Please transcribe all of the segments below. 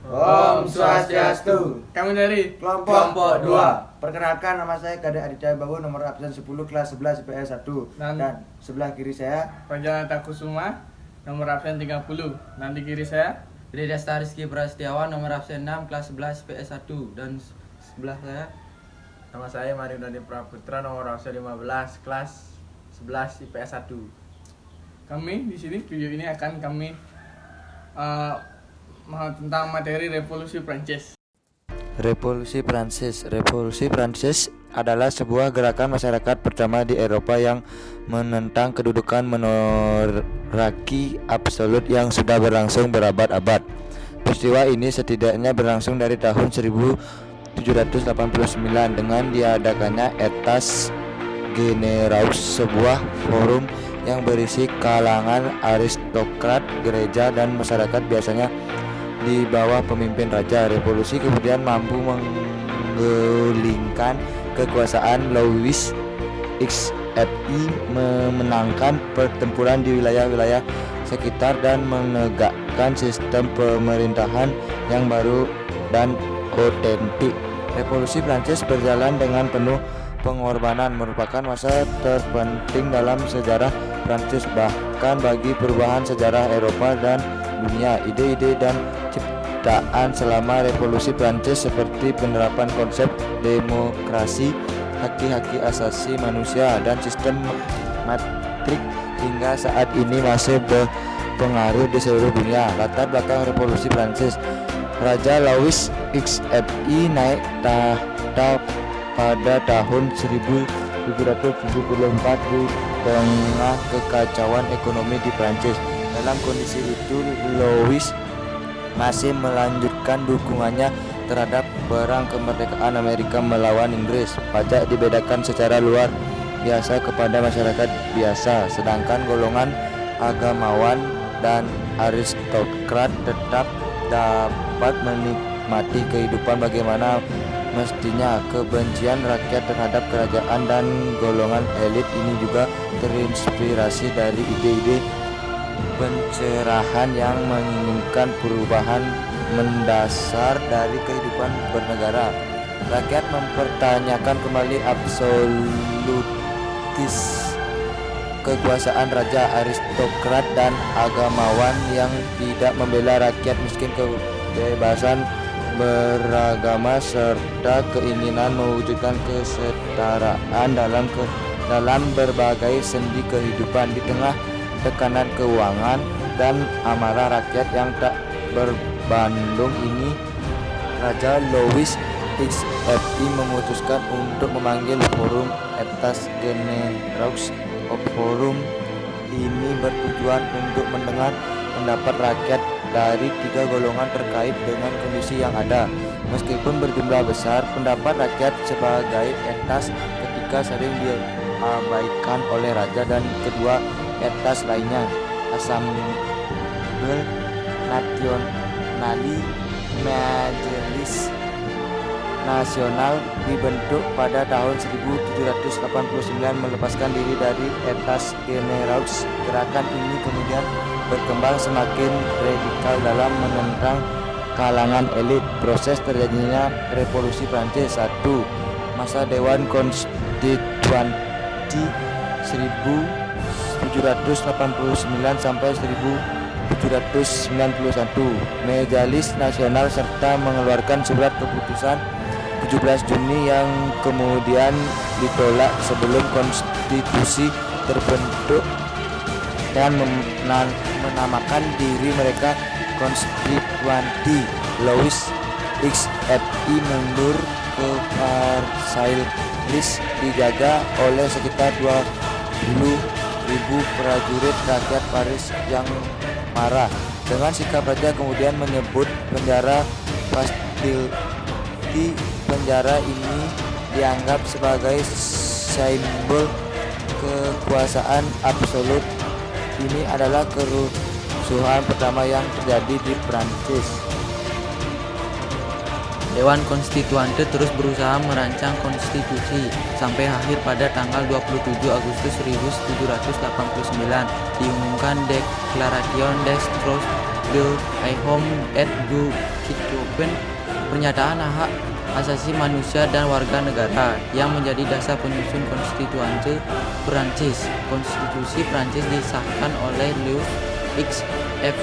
Om Swastiastu. Kami dari Kelompok 2. Perkenalkan, nama saya Kade Aditya Bawo, nomor absen 10 kelas 11 IPS 1. Dan sebelah kiri saya Raja Takusuma, nomor absen 30. Nanti kiri saya Desta Rizky Prasetyawan, nomor absen 6 kelas 11 PS 1. Dan sebelah saya Nama saya Mario Dani Praputra, nomor absen 15 kelas 11 IPS 1. Kami di sini video ini akan kami tentang materi revolusi Prancis. Revolusi Prancis adalah sebuah gerakan masyarakat pertama di Eropa yang menentang kedudukan monarki absolut yang sudah berlangsung berabad-abad. Peristiwa ini setidaknya berlangsung dari tahun 1789 dengan diadakannya Etats Generaux, sebuah forum yang berisi kalangan aristokrat, gereja, dan masyarakat biasanya di bawah pemimpin raja. Revolusi kemudian mampu menggulingkan kekuasaan Louis XVI, memenangkan pertempuran di wilayah-wilayah sekitar dan menegakkan sistem pemerintahan yang baru dan otentik. Revolusi Prancis berjalan dengan penuh pengorbanan, merupakan masa terpenting dalam sejarah Prancis, bahkan bagi perubahan sejarah Eropa dan dunia. Ide-ide dan ciptaan selama revolusi Prancis seperti penerapan konsep demokrasi, haki-haki asasi manusia, dan sistem matrik hingga saat ini masih berpengaruh di seluruh dunia. Latar belakang revolusi Prancis: Raja Louis XVI naik tahta pada tahun 1774 di tengah kekacauan ekonomi di Prancis. Dalam kondisi itu, Louis masih melanjutkan dukungannya terhadap perang kemerdekaan Amerika melawan Inggris. Pajak dibedakan secara luar biasa kepada masyarakat biasa, sedangkan golongan agamawan dan aristokrat tetap dapat menikmati kehidupan bagaimana mestinya. Kebencian rakyat terhadap kerajaan dan golongan elit ini juga terinspirasi dari ide-ide pencerahan yang menginginkan perubahan mendasar dari kehidupan bernegara. Rakyat mempertanyakan kembali absolutis kekuasaan raja, aristokrat, dan agamawan yang tidak membela rakyat miskin. Kebebasan beragama serta keinginan mewujudkan kesetaraan dalam berbagai sendi kehidupan. Di tengah tekanan keuangan dan amarah rakyat yang tak berbandung ini, Raja Louis XVI memutuskan untuk memanggil forum Etats Generaux. Forum ini bertujuan untuk mendengar pendapat rakyat dari tiga golongan terkait dengan kondisi yang ada. Meskipun berjumlah besar, pendapat rakyat sebagai etas ketika sering diabaikan oleh raja dan kedua etas lainnya. Assemblée Nationale, Majelis Nasional, dibentuk pada tahun 1789 melepaskan diri dari Etats Generaux. Gerakan ini kemudian berkembang semakin radikal dalam menentang kalangan elit. Proses terjadinya revolusi Prancis: 1. Masa Dewan Konstituanti 1789 sampai 1791, Majelis Nasional, serta mengeluarkan surat keputusan 17 Juni yang kemudian ditolak sebelum konstitusi terbentuk dan menamakan diri mereka Konstituanti. Louis XVI mundur ke Versailles dijaga oleh sekitar 20.000 prajurit rakyat Paris yang marah. Dengan sikap raja kemudian menyebut penjara Bastille. Penjara ini dianggap sebagai simbol kekuasaan absolut. Ini adalah kerusuhan pertama yang terjadi di Prancis. Dewan Konstituante terus berusaha merancang konstitusi sampai akhir pada tanggal 27 Agustus 1789 diumumkan Declaration des Droits de Homme et du Citoyen, pernyataan hak asasi manusia dan warga negara yang menjadi dasar penyusun konstituante Prancis. Konstitusi Prancis disahkan oleh Louis XVI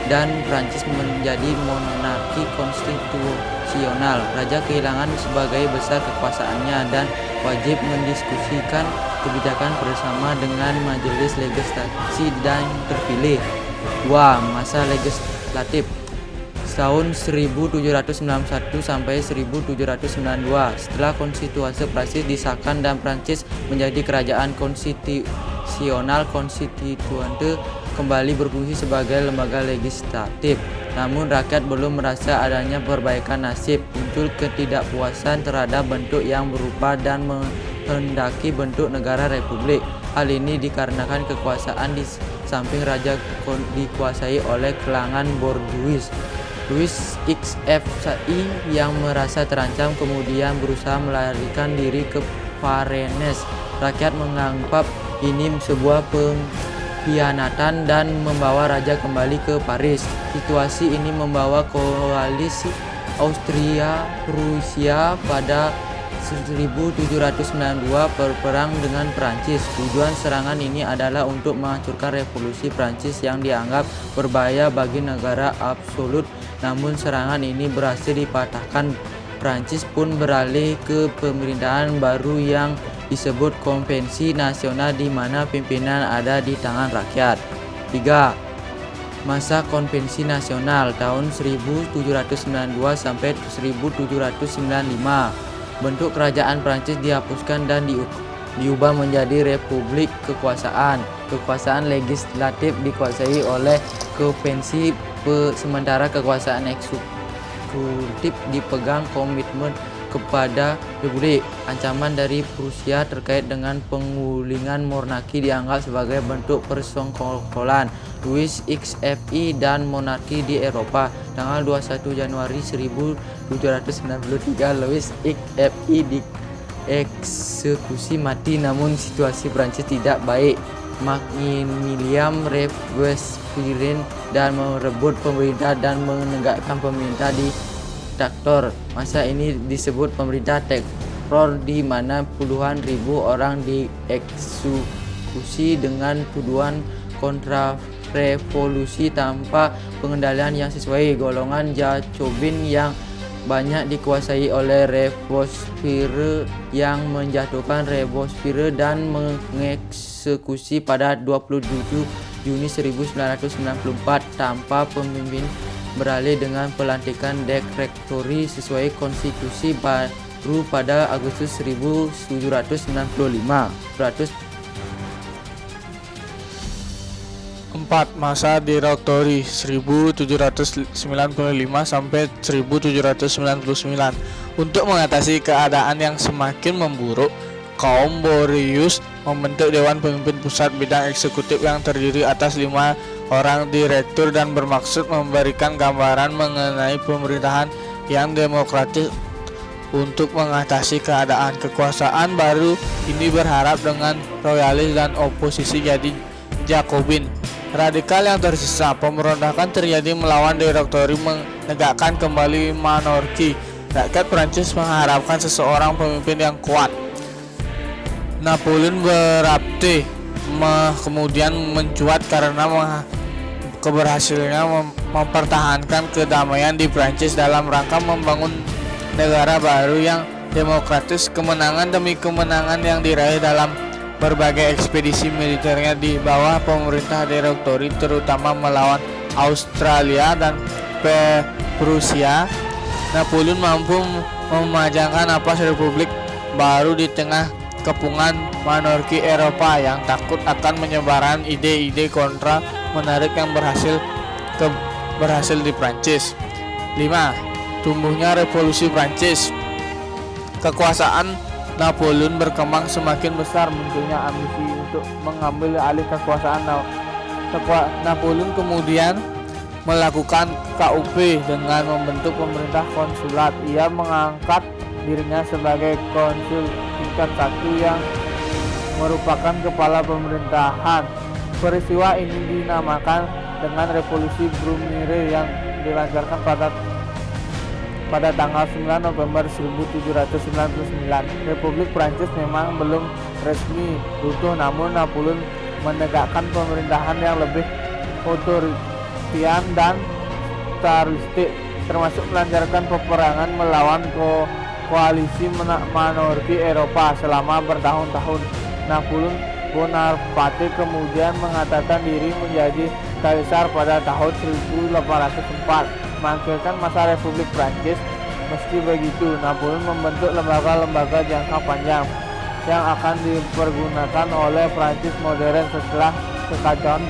dan Prancis menjadi monarki konstitusional. Raja kehilangan sebagai besar kekuasaannya dan wajib mendiskusikan kebijakan bersama dengan majelis legislasi dan terpilih. 2. Masa legislatif tahun 1791 sampai 1792. Setelah konstitusi Prancis disahkan dan Prancis menjadi kerajaan konstitusional, konstituante kembali berfungsi sebagai lembaga legislatif. Namun rakyat belum merasa adanya perbaikan nasib. Muncul ketidakpuasan terhadap bentuk yang berupa dan menghendaki bentuk negara republik. Hal ini dikarenakan kekuasaan di samping raja dikuasai oleh kalangan borjuis. Louis XVI yang merasa terancam kemudian berusaha melarikan diri ke Varennes. Rakyat menganggap ini sebuah pengkhianatan dan membawa raja kembali ke Paris. Situasi ini membawa koalisi Austria-Prusia pada 1792 berperang dengan Prancis. Tujuan serangan ini adalah untuk menghancurkan revolusi Prancis yang dianggap berbahaya bagi negara absolut. Namun serangan ini berhasil dipatahkan. Prancis pun beralih ke pemerintahan baru yang disebut Konvensi Nasional di mana pimpinan ada di tangan rakyat. 3. Masa Konvensi Nasional tahun 1792 sampai 1795. Bentuk kerajaan Prancis dihapuskan dan diubah menjadi republik kekuasaan. Kekuasaan legislatif dikuasai oleh konvensi, sementara kekuasaan eksekutif dipegang komitmen kepada republik. Ancaman dari Prusia terkait dengan pengulingan monarki dianggap sebagai bentuk persekongkolan Louis XVI dan monarki di Eropa. Tanggal 21 Januari 1793 Louis XVI dieksekusi mati, namun situasi Prancis tidak baik. Maximilien Robespierre dan merebut pemerintah dan menegakkan pemerintah diktator. Masa ini disebut pemerintah teror di mana puluhan ribu orang dieksekusi dengan tuduhan kontrarevolusi tanpa pengendalian yang sesuai. Golongan Jacobin yang banyak dikuasai oleh Robespierre yang menjatuhkan Robespierre dan mengeksekusi pada 27 Juni 1994 tanpa pemimpin, beralih dengan pelantikan dekretori sesuai konstitusi baru pada Agustus 1795. 4. Masa Direktori 1795 sampai 1799. Untuk mengatasi keadaan yang semakin memburuk, kaum Borjuis membentuk Dewan Pemimpin Pusat Bidang Eksekutif yang terdiri atas 5 orang direktur dan bermaksud memberikan gambaran mengenai pemerintahan yang demokratis untuk mengatasi keadaan. Kekuasaan baru ini berharap dengan royalis dan oposisi jadi Jacobin. Radikal yang tersisa, pemberontakan terjadi melawan direktori menegakkan kembali monarki. Rakyat Prancis mengharapkan seseorang pemimpin yang kuat. Napoleon berabdi kemudian mencuat karena keberhasilannya mempertahankan kedamaian di Prancis dalam rangka membangun negara baru yang demokratis. Kemenangan demi kemenangan yang diraih dalam berbagai ekspedisi militernya di bawah pemerintah direktori, terutama melawan Australia dan Prusia. Napoleon mampu memajangkan napas republik baru di tengah kepungan monarki Eropa yang takut akan menyebaran ide-ide kontra menarik yang berhasil di Prancis. 5. Tumbuhnya revolusi Prancis. Kekuasaan Napoleon berkembang semakin besar, munculnya ambisi untuk mengambil alih kekuasaan. Napoleon kemudian melakukan KUP dengan membentuk pemerintah konsulat. Ia mengangkat dirinya sebagai konsul tingkat 1 yang merupakan kepala pemerintahan. Peristiwa ini dinamakan dengan revolusi Brumaire yang dilancarkan pada tanggal 9 November 1799. Republik Prancis memang belum resmi runtuh, namun Napoleon menegakkan pemerintahan yang lebih otoritarian dan militaristik, termasuk melancarkan peperangan melawan koalisi monarki Eropa selama bertahun-tahun. Napoleon Bonaparte kemudian mengatakan diri menjadi kaisar pada tahun 1804, mengakhirkan masa Republik Prancis. Meski begitu, Napoleon membentuk lembaga-lembaga jangka panjang yang akan dipergunakan oleh Prancis modern setelah kekacauan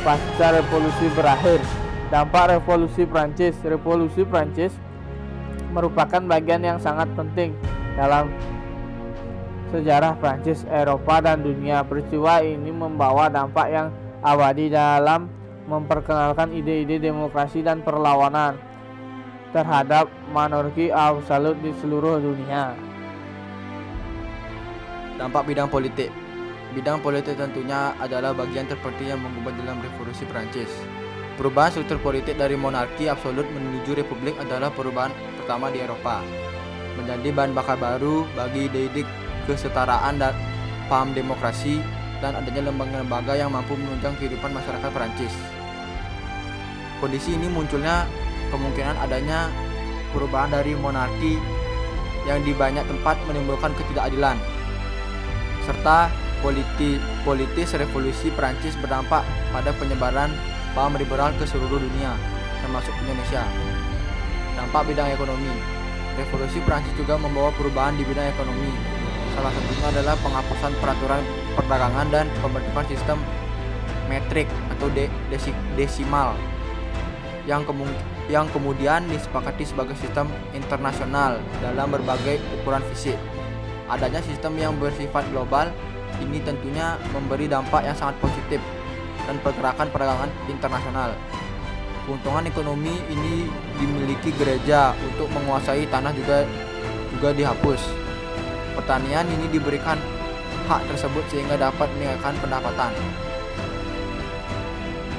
pasca revolusi berakhir. Dampak revolusi Prancis. Revolusi Prancis merupakan bagian yang sangat penting dalam sejarah Prancis, Eropa, dan dunia. Peristiwa ini membawa dampak yang abadi dalam memperkenalkan ide-ide demokrasi dan perlawanan terhadap monarki absolut di seluruh dunia. Dampak bidang politik. Bidang politik tentunya adalah bagian terpenting yang mengubah dalam revolusi Prancis. Perubahan struktur politik dari monarki absolut menuju republik adalah perubahan pertama di Eropa, menjadi bahan bakar baru bagi ide-ide kesetaraan dan paham demokrasi, dan adanya lembaga-lembaga yang mampu menunjang kehidupan masyarakat Prancis. Kondisi ini munculnya kemungkinan adanya perubahan dari monarki yang di banyak tempat menimbulkan ketidakadilan, serta politis revolusi Prancis berdampak pada penyebaran paham liberal ke seluruh dunia, termasuk Indonesia. Dampak bidang ekonomi. Revolusi Prancis juga membawa perubahan di bidang ekonomi. Salah satunya adalah penghapusan peraturan perdagangan dan pembentukan sistem metrik atau desimal yang kemudian disepakati sebagai sistem internasional dalam berbagai ukuran fisik. Adanya sistem yang bersifat global ini tentunya memberi dampak yang sangat positif dan pergerakan perdagangan internasional. Keuntungan ekonomi ini dimiliki gereja untuk menguasai tanah juga dihapus. Pertanian ini diberikan hak tersebut sehingga dapat meningkatkan pendapatan.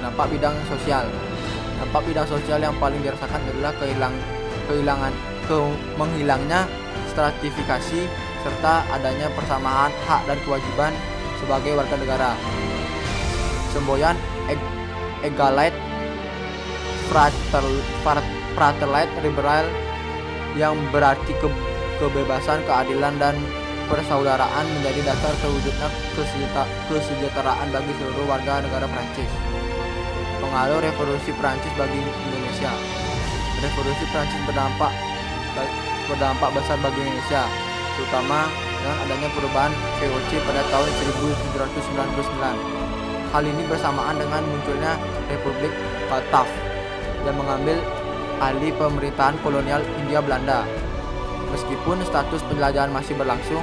Dampak bidang sosial. Dampak bidang sosial yang paling dirasakan adalah menghilangnya stratifikasi serta adanya persamaan hak dan kewajiban sebagai warga negara. Semboyan egalite fraternite liberal yang berarti kebebasan, keadilan, dan persaudaraan menjadi dasar terwujudnya kesejahteraan bagi seluruh warga negara Prancis. Pengaruh revolusi Prancis bagi Indonesia. Revolusi Prancis berdampak besar bagi Indonesia, terutama dengan adanya perubahan VOC pada tahun 1799. Hal ini bersamaan dengan munculnya Republik Batav yang mengambil alih pemerintahan kolonial Hindia Belanda. Meskipun status penjelajahan masih berlangsung,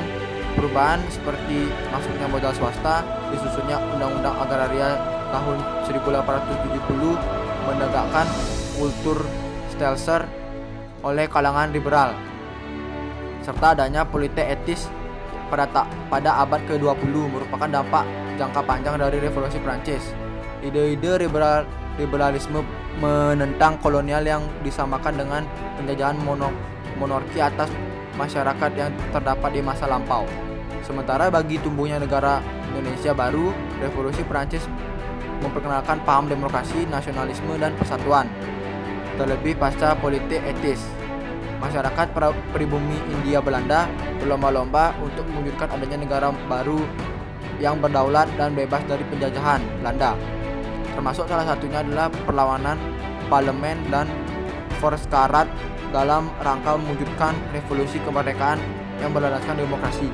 perubahan seperti masuknya modal swasta, disusunnya Undang-Undang Agraria tahun 1870, menegakkan kultur Stelzer oleh kalangan liberal, serta adanya politik etis pada abad ke-20 merupakan dampak jangka panjang dari revolusi Prancis. Ide-ide liberalisme menentang kolonial yang disamakan dengan penjajahan monarki atas masyarakat yang terdapat di masa lampau. Sementara bagi tumbuhnya negara Indonesia baru, revolusi Prancis memperkenalkan paham demokrasi, nasionalisme, dan persatuan. Terlebih pasca politik etis, masyarakat pribumi Hindia Belanda berlomba-lomba untuk mewujudkan adanya negara baru yang berdaulat dan bebas dari penjajahan Belanda. Termasuk salah satunya adalah perlawanan parlemen dan Volksraad dalam rangka mewujudkan revolusi kemerdekaan yang berlandaskan demokrasi.